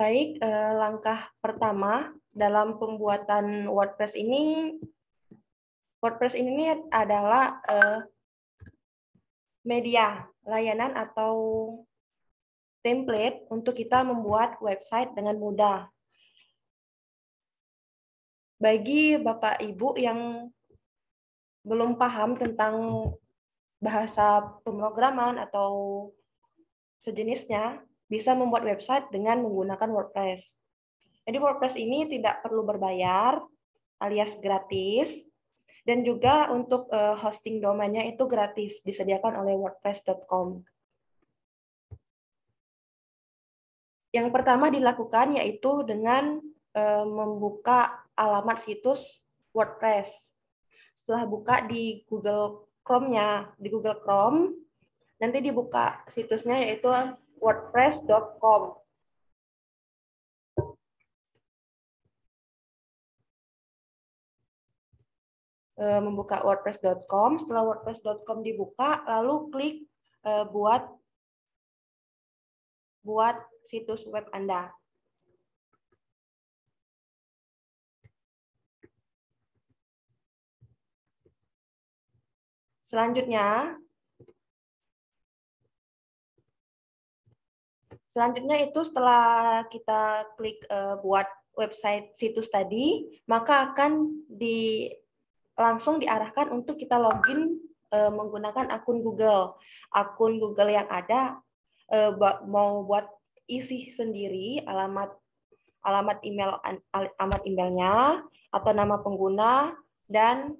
Baik, langkah pertama dalam pembuatan WordPress ini adalah media, layanan atau template untuk kita membuat website dengan mudah. Bagi Bapak Ibu yang belum paham tentang bahasa pemrograman atau sejenisnya, bisa membuat website dengan menggunakan WordPress. Jadi WordPress ini tidak perlu berbayar, alias gratis, dan juga untuk hosting domainnya itu gratis, disediakan oleh wordpress.com. Yang pertama dilakukan yaitu dengan membuka alamat situs WordPress. Setelah buka di Google Chrome-nya, di Google Chrome, nanti dibuka situsnya yaitu wordpress.com. Membuka wordpress.com, setelah wordpress.com dibuka, lalu klik buat situs web Anda. Selanjutnya itu setelah kita klik buat website situs tadi, maka akan langsung diarahkan untuk kita login menggunakan akun Google. Akun Google yang ada mau buat isi sendiri alamat emailnya atau nama pengguna dan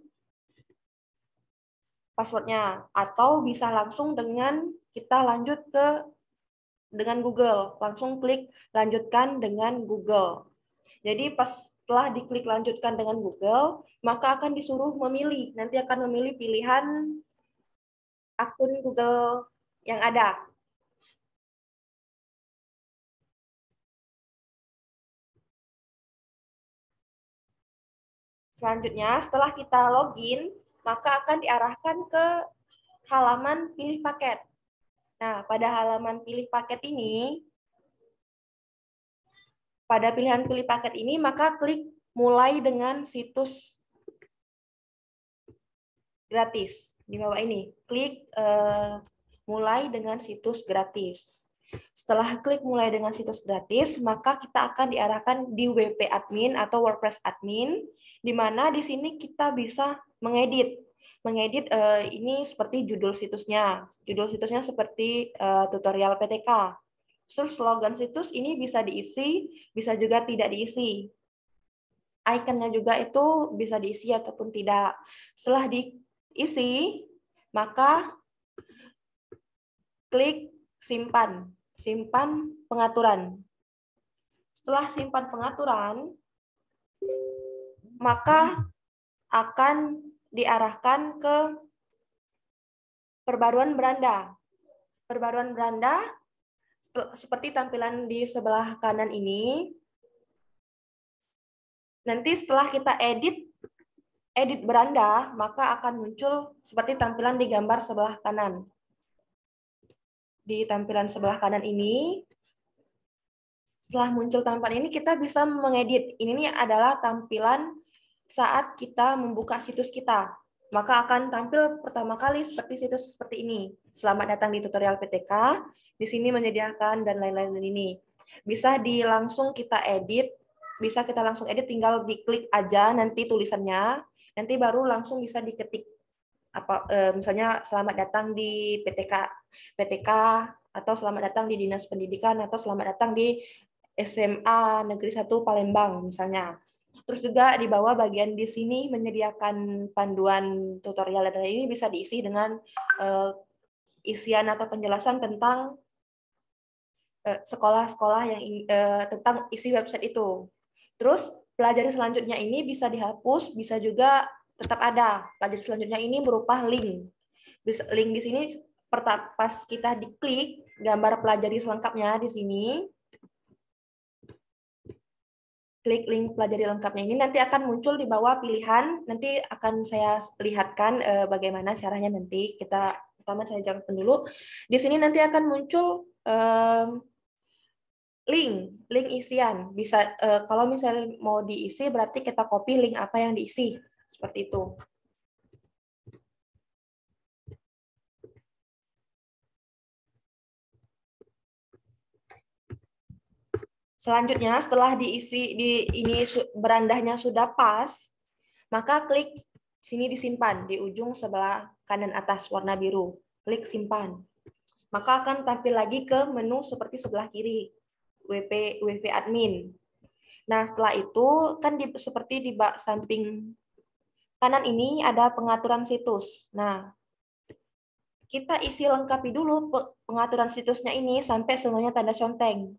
passwordnya, atau bisa langsung dengan kita lanjut dengan Google, langsung klik lanjutkan dengan Google. Jadi setelah diklik lanjutkan dengan Google, maka akan disuruh memilih, nanti akan memilih pilihan akun Google yang ada. Selanjutnya, setelah kita login, maka akan diarahkan ke halaman pilih paket. Nah, pada halaman pilih paket ini, pada pilihan pilih paket ini, maka klik mulai dengan situs gratis. Di bawah ini, klik mulai dengan situs gratis. Setelah klik mulai dengan situs gratis, maka kita akan diarahkan di WP admin atau WordPress admin, di mana di sini kita bisa mengedit. Ini seperti judul situsnya. Judul situsnya seperti tutorial PTK. Terus slogan situs ini bisa diisi, bisa juga tidak diisi. Ikonnya juga itu bisa diisi ataupun tidak. Setelah diisi, maka klik simpan pengaturan. Setelah simpan pengaturan, maka akan diarahkan ke perbaruan beranda. Perbaruan beranda seperti tampilan di sebelah kanan ini. Nanti setelah kita edit beranda, maka akan muncul seperti tampilan di gambar sebelah kanan. Di tampilan sebelah kanan ini, setelah muncul tampilan ini, kita bisa mengedit. Ini adalah tampilan saat kita membuka situs kita. Maka akan tampil pertama kali seperti situs seperti ini. Selamat datang di tutorial PTK. Di sini menyediakan dan lain-lain ini. Bisa langsung kita edit. Bisa kita langsung edit, tinggal diklik aja nanti tulisannya. Nanti baru langsung bisa diketik. Misalnya selamat datang di PTK atau selamat datang di Dinas Pendidikan atau selamat datang di SMA Negeri 1 Palembang misalnya. Terus juga di bawah bagian di sini menyediakan panduan tutorial dan ini bisa diisi dengan isian atau penjelasan tentang sekolah-sekolah yang tentang isi website itu. Terus pelajari selanjutnya ini bisa dihapus, bisa juga tetap ada. Pelajari selanjutnya ini berupa link. Link di sini pas kita diklik gambar pelajari selengkapnya di sini, klik link pelajari lengkapnya ini nanti akan muncul di bawah pilihan. Nanti akan saya lihatkan bagaimana caranya nanti. Pertama saya jelaskan dulu. Di sini nanti akan muncul link isian. Bisa kalau misalnya mau diisi berarti kita copy link apa yang diisi. Seperti itu. Selanjutnya setelah diisi ini berandanya sudah pas, maka klik sini disimpan di ujung sebelah kanan atas warna biru. Klik simpan. Maka akan tampil lagi ke menu seperti sebelah kiri. WP admin. Nah, setelah itu kan seperti di samping kanan ini ada pengaturan situs. Nah, kita isi lengkapi dulu pengaturan situsnya ini sampai semuanya tanda conteng.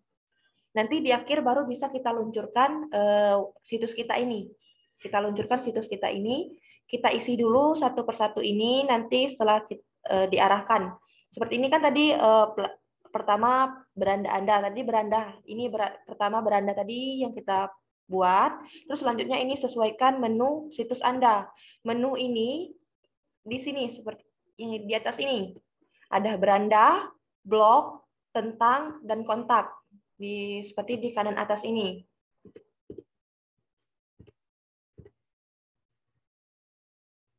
Nanti di akhir baru bisa kita luncurkan situs kita ini. Kita luncurkan situs kita ini, kita isi dulu satu persatu ini, nanti setelah diarahkan. Seperti ini kan tadi pertama beranda Anda, tadi beranda ini pertama beranda tadi yang kita buat, terus selanjutnya ini sesuaikan menu situs Anda. Menu ini di sini seperti ini di atas ini ada beranda, blog, tentang, dan kontak. Seperti di kanan atas ini.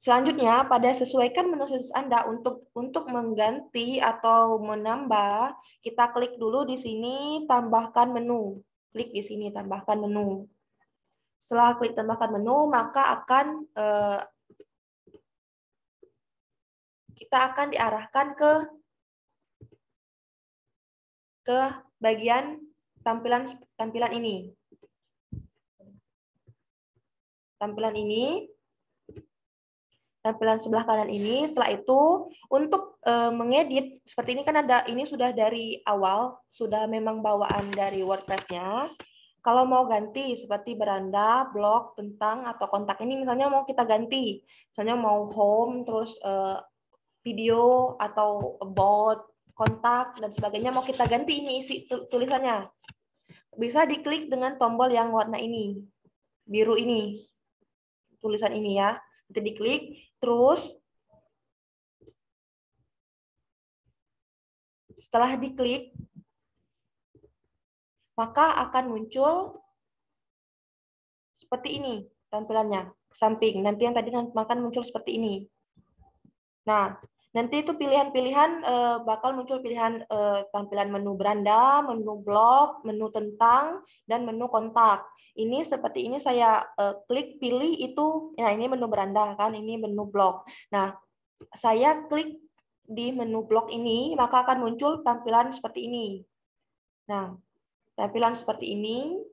Selanjutnya, pada sesuaikan menu situs Anda untuk mengganti atau menambah, kita klik dulu di sini tambahkan menu. Klik di sini tambahkan menu. Setelah klik tambahkan menu, maka kita akan diarahkan ke bagian tampilan ini. Tampilan sebelah kanan ini. Setelah itu untuk mengedit seperti ini kan ini sudah dari awal, sudah memang bawaan dari WordPress-nya. Kalau mau ganti seperti beranda, blog, tentang, atau kontak ini misalnya mau kita ganti. Misalnya mau home, terus video, atau about, kontak, dan sebagainya mau kita ganti ini isi tulisannya. Bisa diklik dengan tombol yang warna ini, biru ini, tulisan ini ya. Nanti diklik, terus setelah diklik, maka akan muncul seperti ini tampilannya, ke samping. Nanti yang tadi akan muncul seperti ini. Nah, nanti itu pilihan-pilihan bakal muncul pilihan tampilan menu beranda, menu blog, menu tentang, dan menu kontak. Ini seperti ini saya klik pilih itu, nah ini menu beranda kan, ini menu blog. Nah, saya klik di menu blog ini, maka akan muncul tampilan seperti ini. Nah, tampilan seperti ini.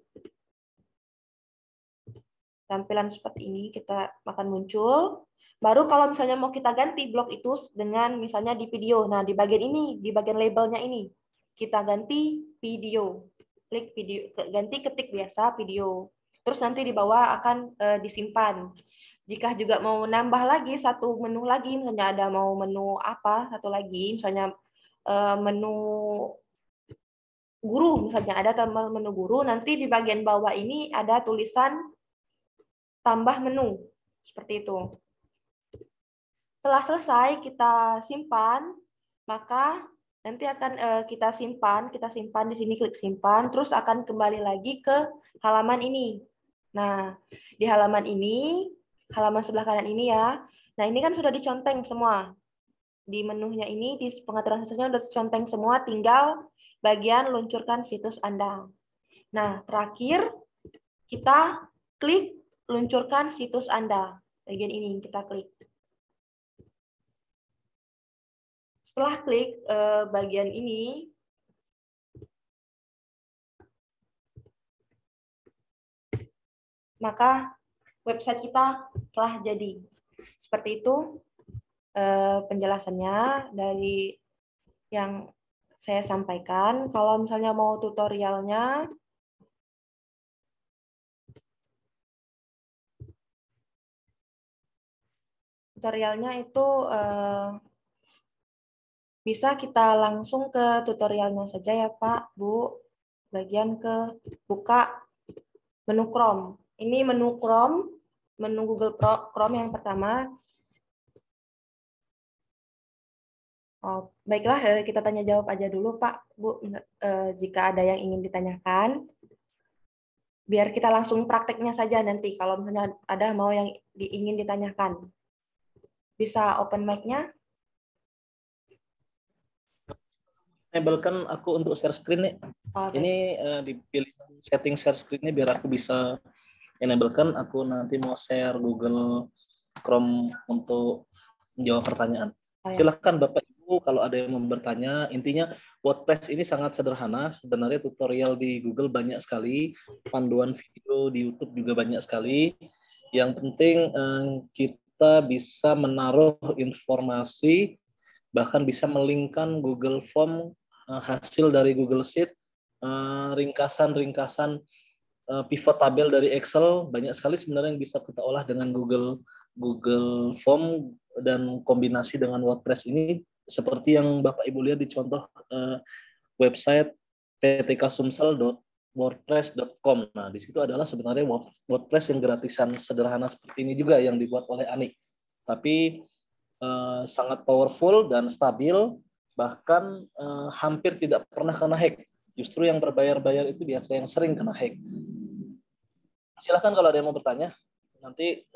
Tampilan seperti ini kita akan muncul. Baru kalau misalnya mau kita ganti blok itu dengan misalnya di video. Nah, di bagian ini, di bagian labelnya ini, kita ganti video. Klik video, ganti ketik biasa video. Terus nanti di bawah akan disimpan. Jika juga mau nambah lagi satu menu lagi, misalnya ada mau menu apa, satu lagi, misalnya menu guru, misalnya ada tambah menu guru, nanti di bagian bawah ini ada tulisan tambah menu. Seperti itu. Setelah selesai kita simpan, maka nanti akan kita simpan di sini klik simpan, terus akan kembali lagi ke halaman ini. Nah, di halaman ini, halaman sebelah kanan ini ya. Nah, ini kan sudah diconteng semua. Di menunya ini, di pengaturan situsnya sudah diconteng semua, tinggal bagian luncurkan situs Anda. Nah, terakhir kita klik luncurkan situs Anda. Bagian ini kita klik. Setelah klik bagian ini, maka website kita telah jadi. Seperti itu penjelasannya dari yang saya sampaikan. Kalau misalnya mau tutorialnya, itu bisa kita langsung ke tutorialnya saja ya Pak, Bu. Bagian ke buka menu Chrome. Ini menu Chrome, menu Google Chrome yang pertama. Oh, baiklah, kita tanya jawab aja dulu, Pak, Bu, jika ada yang ingin ditanyakan. Biar kita langsung prakteknya saja nanti, kalau misalnya ada mau yang ingin ditanyakan. Bisa open mic-nya? Enablekan aku untuk share screen nih. Oh, baik. Ini dipilih setting share screen-nya biar aku bisa enablekan. Aku nanti mau share Google Chrome untuk menjawab pertanyaan. Oh, ya. Silahkan Bapak Ibu kalau ada yang mau bertanya. Intinya WordPress ini sangat sederhana. Sebenarnya tutorial di Google banyak sekali. Panduan video di YouTube juga banyak sekali. Yang penting kita bisa menaruh informasi, bahkan bisa melingkan Google Form, hasil dari Google Sheet, ringkasan-ringkasan pivot tabel dari Excel, banyak sekali sebenarnya yang bisa kita olah dengan Google Form, dan kombinasi dengan WordPress ini seperti yang Bapak Ibu lihat di contoh website ptkasumsel.wordpress.com. Nah, di situ adalah sebenarnya WordPress yang gratisan sederhana seperti ini juga yang dibuat oleh Ani. Tapi sangat powerful dan stabil, bahkan hampir tidak pernah kena hack. Justru yang berbayar-bayar itu biasanya yang sering kena hack. Silahkan kalau ada yang mau bertanya. Nanti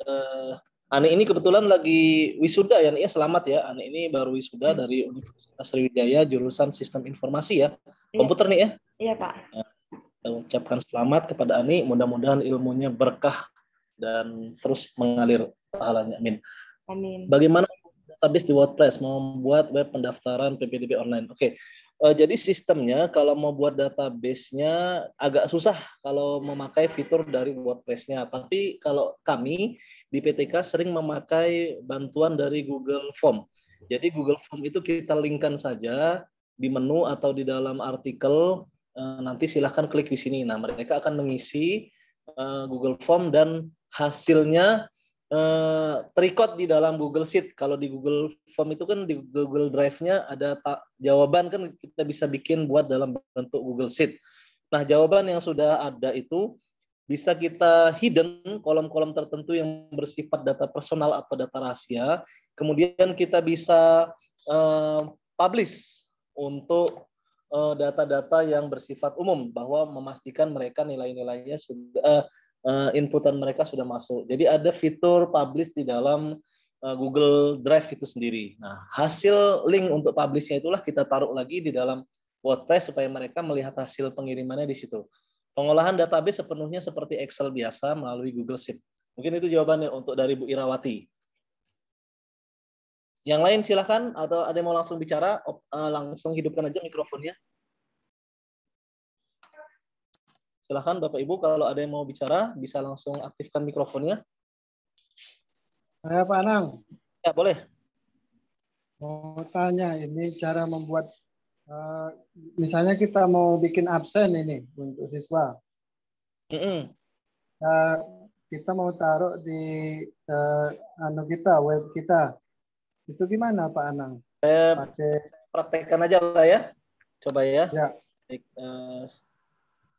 Ani ini kebetulan lagi wisuda ya, Nih, ya. Selamat ya, Ani ini baru wisuda dari Universitas Sriwijaya jurusan Sistem Informasi ya. Komputer nih ya. Iya, Pak. Nah, kita ucapkan selamat kepada Ani, mudah-mudahan ilmunya berkah dan terus mengalir pahalanya. Amin. Amin. Bagaimana database di WordPress, membuat web pendaftaran PPDB online? Oke. Jadi sistemnya kalau mau buat database-nya agak susah kalau memakai fitur dari WordPress-nya. Tapi kalau kami di PTK sering memakai bantuan dari Google Form. Jadi Google Form itu kita linkkan saja di menu atau di dalam artikel. Nanti silahkan klik di sini. Nah, mereka akan mengisi Google Form dan hasilnya terikot di dalam Google Sheet. Kalau di Google Form itu kan di Google Drive-nya ada jawaban, kan kita bisa bikin buat dalam bentuk Google Sheet. Nah, jawaban yang sudah ada itu bisa kita hidden kolom-kolom tertentu yang bersifat data personal atau data rahasia. Kemudian kita bisa publish untuk data-data yang bersifat umum, bahwa memastikan mereka nilai-nilainya sudah inputan mereka sudah masuk. Jadi ada fitur publish di dalam Google Drive itu sendiri. Nah, hasil link untuk publishnya itulah kita taruh lagi di dalam WordPress supaya mereka melihat hasil pengirimannya di situ. Pengolahan database sepenuhnya seperti Excel biasa melalui Google Sheet. Mungkin itu jawabannya untuk dari Bu Irawati. Yang lain silahkan, atau ada yang mau langsung bicara, langsung hidupkan aja mikrofonnya. Silahkan Bapak Ibu, kalau ada yang mau bicara, bisa langsung aktifkan mikrofonnya. Saya Pak Anang. Ya, boleh. Mau tanya, ini cara membuat, misalnya kita mau bikin absen ini untuk siswa. Kita mau taruh di web kita. Itu gimana Pak Anang? Saya praktekkan aja lah ya. Coba ya. Ya.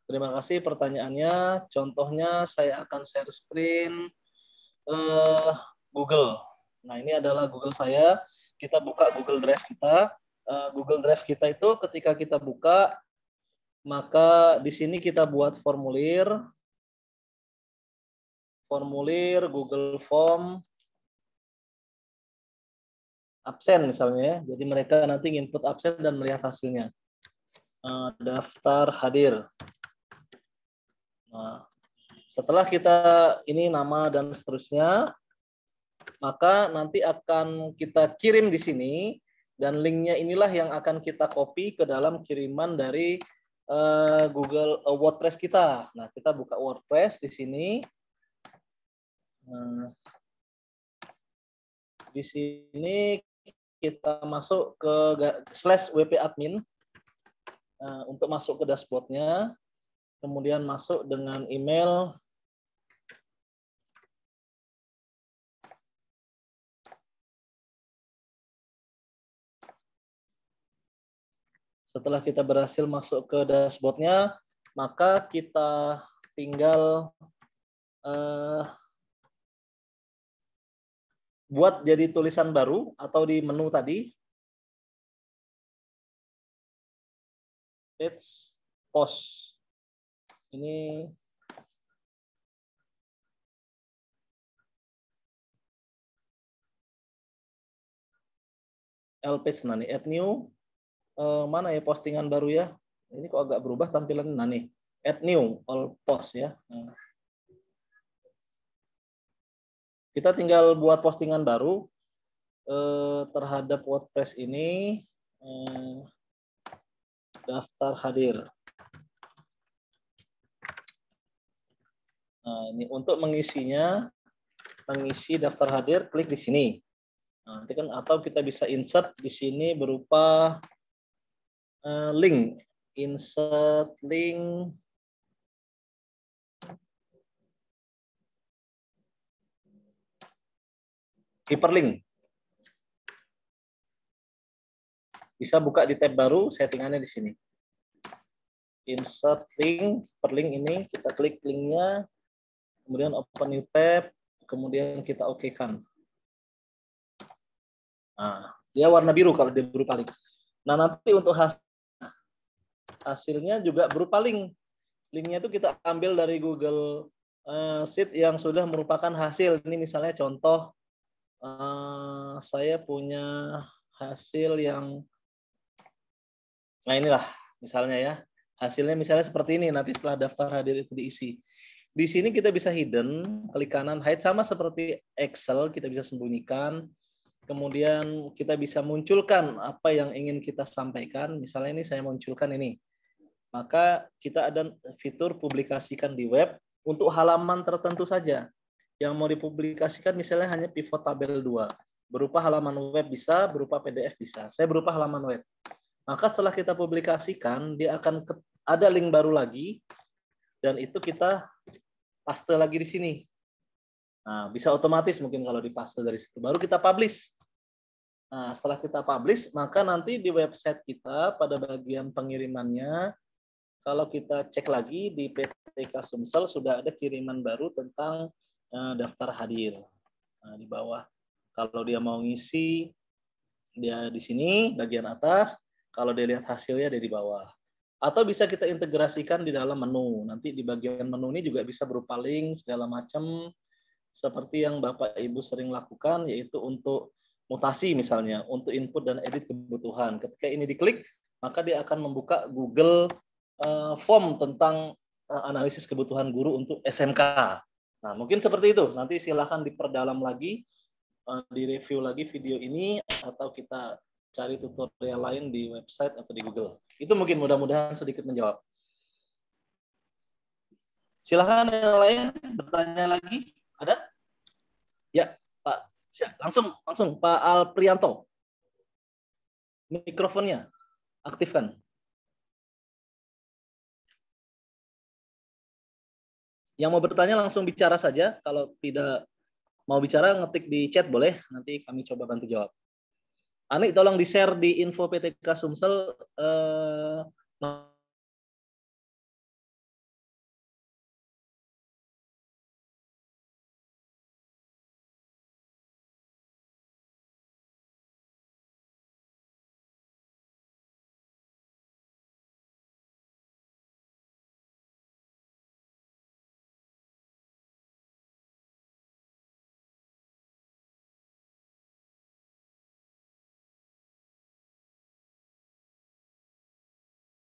Terima kasih pertanyaannya. Contohnya saya akan share screen Google. Nah, ini adalah Google saya. Kita buka Google Drive kita. Google Drive kita itu ketika kita buka, maka di sini kita buat formulir Google Form absen misalnya ya. Jadi mereka nanti input absen dan melihat hasilnya. Daftar hadir. Nah, setelah kita ini nama dan seterusnya, maka nanti akan kita kirim di sini, dan linknya inilah yang akan kita copy ke dalam kiriman dari Google WordPress kita. Nah, kita buka WordPress di sini. Di sini kita masuk ke /wp-admin untuk masuk ke dashboardnya. Kemudian masuk dengan email. Setelah kita berhasil masuk ke dashboardnya, maka kita tinggal buat jadi tulisan baru atau di menu tadi. page post. Ini L-page nih, add new. Mana ya postingan baru ya? Ini kok agak berubah tampilan nih. Add new all post ya. Kita tinggal buat postingan baru terhadap WordPress ini. Daftar hadir. Nah, ini untuk mengisinya, mengisi daftar hadir, klik di sini. Nah, nanti kan atau kita bisa insert di sini berupa link, insert link. Hyperlink. Bisa buka di tab baru, settingannya di sini. Insert link, hyperlink ini, kita klik linknya, kemudian open new tab, kemudian kita oke-kan. Nah, dia warna biru kalau dia berupa link. Nah, nanti untuk hasilnya juga berupa link. Linknya itu kita ambil dari Google Sheet yang sudah merupakan hasil. Ini misalnya contoh, saya punya hasil yang, nah inilah misalnya ya. Hasilnya misalnya seperti ini, nanti setelah daftar hadir itu diisi. Di sini kita bisa hidden, klik kanan, hide, sama seperti Excel, kita bisa sembunyikan. Kemudian kita bisa munculkan apa yang ingin kita sampaikan. Misalnya ini saya munculkan ini. Maka kita ada fitur publikasikan di web untuk halaman tertentu saja. Yang mau dipublikasikan misalnya hanya pivot tabel 2. Berupa halaman web bisa, berupa PDF bisa. Saya berupa halaman web. Maka setelah kita publikasikan, dia akan ada link baru lagi. Dan itu kita paste lagi di sini. Nah, bisa otomatis mungkin kalau dipaste dari situ. Baru kita publish. Nah, setelah kita publish, maka nanti di website kita pada bagian pengirimannya, kalau kita cek lagi di PTK Sumsel sudah ada kiriman baru tentang daftar hadir. Nah, di bawah. Kalau dia mau ngisi, dia di sini bagian atas. Kalau dia lihat hasilnya ada di bawah. Atau bisa kita integrasikan di dalam menu. Nanti di bagian menu ini juga bisa berupa link segala macam. Seperti yang Bapak Ibu sering lakukan, yaitu untuk mutasi misalnya, untuk input dan edit kebutuhan. Ketika ini diklik, maka dia akan membuka Google Form tentang analisis kebutuhan guru untuk SMK. Nah, mungkin seperti itu. Nanti silahkan diperdalam lagi, direview lagi video ini, atau kita cari tutorial lain di website atau di Google. Itu mungkin mudah-mudahan sedikit menjawab. Silahkan yang lain bertanya lagi. Ada? Ya, Pak. Langsung Pak Alprianto. Mikrofonnya aktifkan. Yang mau bertanya langsung bicara saja. Kalau tidak mau bicara, ngetik di chat boleh. Nanti kami coba bantu jawab. Anik, tolong di-share di info PTK Sumsel